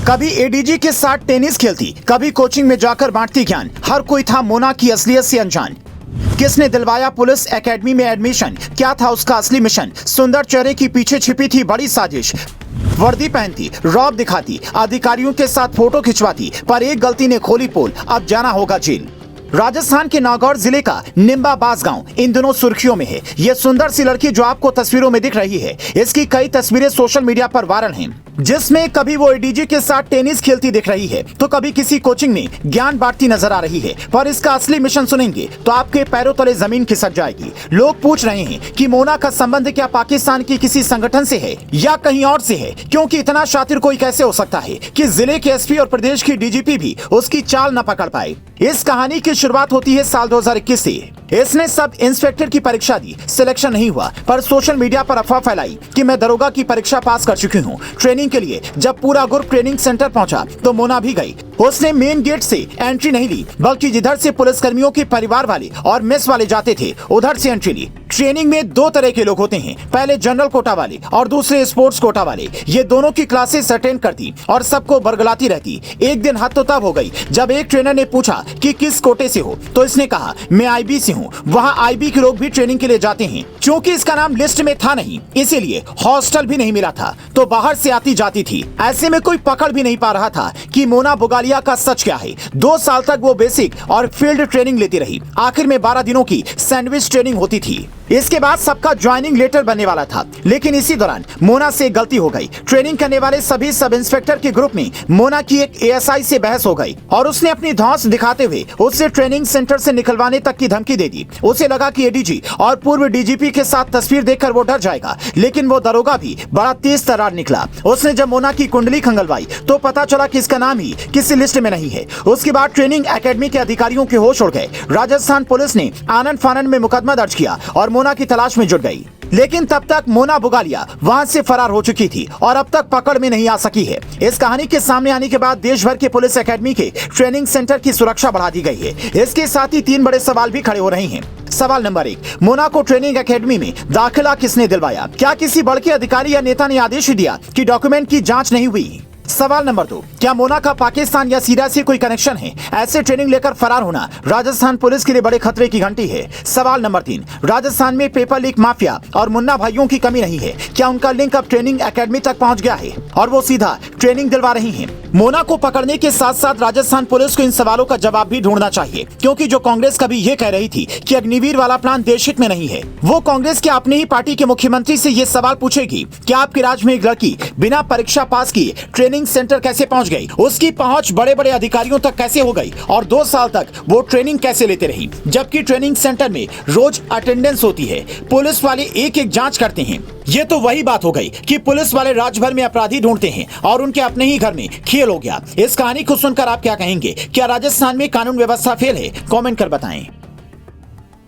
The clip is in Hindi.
कभी एडीजी के साथ टेनिस खेलती, कभी कोचिंग में जाकर बांटती ज्ञान। हर कोई था मोना की असलियत से अनजान। किसने दिलवाया पुलिस एकेडमी में एडमिशन? क्या था उसका असली मिशन? सुंदर चेहरे की पीछे छिपी थी बड़ी साजिश। वर्दी पहनती, रौब दिखाती, अधिकारियों के साथ फोटो खिंचवाती, पर एक गलती ने खोली पोल। अब जाना होगा जेल। राजस्थान के नागौर जिले का निम्बा बास गांव इन दिनों सुर्खियों में है। ये सुंदर सी लड़की जो आपको तस्वीरों में दिख रही है, इसकी कई तस्वीरें सोशल मीडिया पर वायरल हैं, जिसमें कभी वो एडीजी के साथ टेनिस खेलती दिख रही है, तो कभी किसी कोचिंग में ज्ञान बांटती नजर आ रही है। पर इसका असली मिशन सुनेंगे तो आपके पैरों तले जमीन खिसक जाएगी। लोग पूछ रहे हैं कि मोना का संबंध क्या पाकिस्तान की किसी संगठन से है या कहीं और से है, क्योंकि इतना शातिर कोई कैसे हो सकता है कि जिले के एसपी और प्रदेश की डीजीपी भी उसकी चाल न पकड़ पाए। इस कहानी की शुरुआत होती है साल 2021 से। इसने सब इंस्पेक्टर की परीक्षा दी, सिलेक्शन नहीं हुआ, पर सोशल मीडिया पर अफवाह फैलाई कि मैं दरोगा की परीक्षा पास कर चुकी हूँ। ट्रेनिंग के लिए जब पूरा ग्रुप ट्रेनिंग सेंटर पहुंचा तो मोना भी गई। उसने मेन गेट से एंट्री नहीं ली, बल्कि जिधर से पुलिसकर्मियों के परिवार वाले और मेस वाले जाते थे उधर से एंट्री ली। ट्रेनिंग में दो तरह के लोग होते हैं, पहले जनरल कोटा वाले और दूसरे स्पोर्ट्स कोटा वाले। ये दोनों की क्लासेस अटेंड करती और सबको बरगलाती रहती। एक दिन हद तो तब हो गई जब एक ट्रेनर ने पूछा कि किस कोटे से हो, तो इसने कहा मैं आईबी से हूँ। वहाँ आईबी के लोग भी ट्रेनिंग के लिए जाते हैं। क्योंकि इसका नाम लिस्ट में था नहीं, इसीलिए हॉस्टल भी नहीं मिला था, तो बाहर से आती जाती थी। ऐसे में कोई पकड़ भी नहीं पा रहा था कि मोना बुगालिया का सच क्या है। 2 साल तक वो बेसिक और फील्ड ट्रेनिंग लेती रही। आखिर में 12 दिनों की सैंडविच ट्रेनिंग होती थी। इसके बाद सबका ज्वाइनिंग लेटर बनने वाला था, लेकिन इसी दौरान मोना से गलती हो गई। ट्रेनिंग करने वाले सभी सब इंस्पेक्टर के ग्रुप में मोना की एक एएसआई से बहस हो गई और उसने अपनी धौंस दिखाते हुए उससे ट्रेनिंग सेंटर से निकलवाने तक की धमकी दे दी। उसे लगा कि एडीजी और पूर्व डीजीपी के साथ तस्वीर देखकर वो डर जाएगा, लेकिन वो दरोगा भी बड़ा तेज तर्रार निकला। उसने जब मोना की कुंडली खंगलवाई तो पता चला कि इसका नाम ही किसी लिस्ट में नहीं है। उसके बाद ट्रेनिंग एकेडमी के अधिकारियों के होश उड़ गए। राजस्थान पुलिस ने आनंद फानंद में मुकदमा दर्ज किया और मोना की तलाश में जुट गई। लेकिन तब तक मोना बुगालिया वहां से फरार हो चुकी थी और अब तक पकड़ में नहीं आ सकी है। इस कहानी के सामने आने के बाद देश भर के पुलिस एकेडमी के ट्रेनिंग सेंटर की सुरक्षा बढ़ा दी गई है। इसके साथ ही 3 बड़े सवाल भी खड़े हो रहे हैं। सवाल नंबर 1, मोना को ट्रेनिंग एकेडमी में दाखिला किसने दिलवाया? क्या किसी बड़े अधिकारी या नेता ने आदेश दिया कि डॉक्यूमेंट की जांच नहीं हुई? सवाल नंबर 2, क्या मोना का पाकिस्तान या सीरिया से कोई कनेक्शन है? ऐसे ट्रेनिंग लेकर फरार होना राजस्थान पुलिस के लिए बड़े खतरे की घंटी है। सवाल नंबर 3, राजस्थान में पेपर लीक माफिया और मुन्ना भाइयों की कमी नहीं है? क्या उनका लिंक अब ट्रेनिंग एकेडमी तक पहुंच गया है और वो सीधा ट्रेनिंग दिलवा रही हैं? मोना को पकड़ने के साथ साथ राजस्थान पुलिस को इन सवालों का जवाब भी ढूंढना चाहिए, क्योंकि जो कांग्रेस कभी ये कह रही थी कि अग्निवीर वाला प्लान देशहित में नहीं है, वो कांग्रेस के अपनी ही पार्टी के मुख्यमंत्री से ये सवाल पूछेगी कि आपके राज्य में एक लड़की बिना परीक्षा पास किए ट्रेनिंग सेंटर कैसे पहुंच गई? उसकी पहुंच बड़े बड़े अधिकारियों तक कैसे हो गई और 2 साल तक वो ट्रेनिंग कैसे लेते रही, जबकि ट्रेनिंग सेंटर में रोज अटेंडेंस होती है, पुलिस वाले एक एक जांच करते हैं। ये तो वही बात हो गई कि पुलिस वाले राज्य भर में अपराधी ढूंढते हैं और उनके अपने ही घर में खेल हो गया। इस कहानी को सुनकर आप क्या कहेंगे? क्या राजस्थान में कानून व्यवस्था फेल है? कमेंट कर बताएं।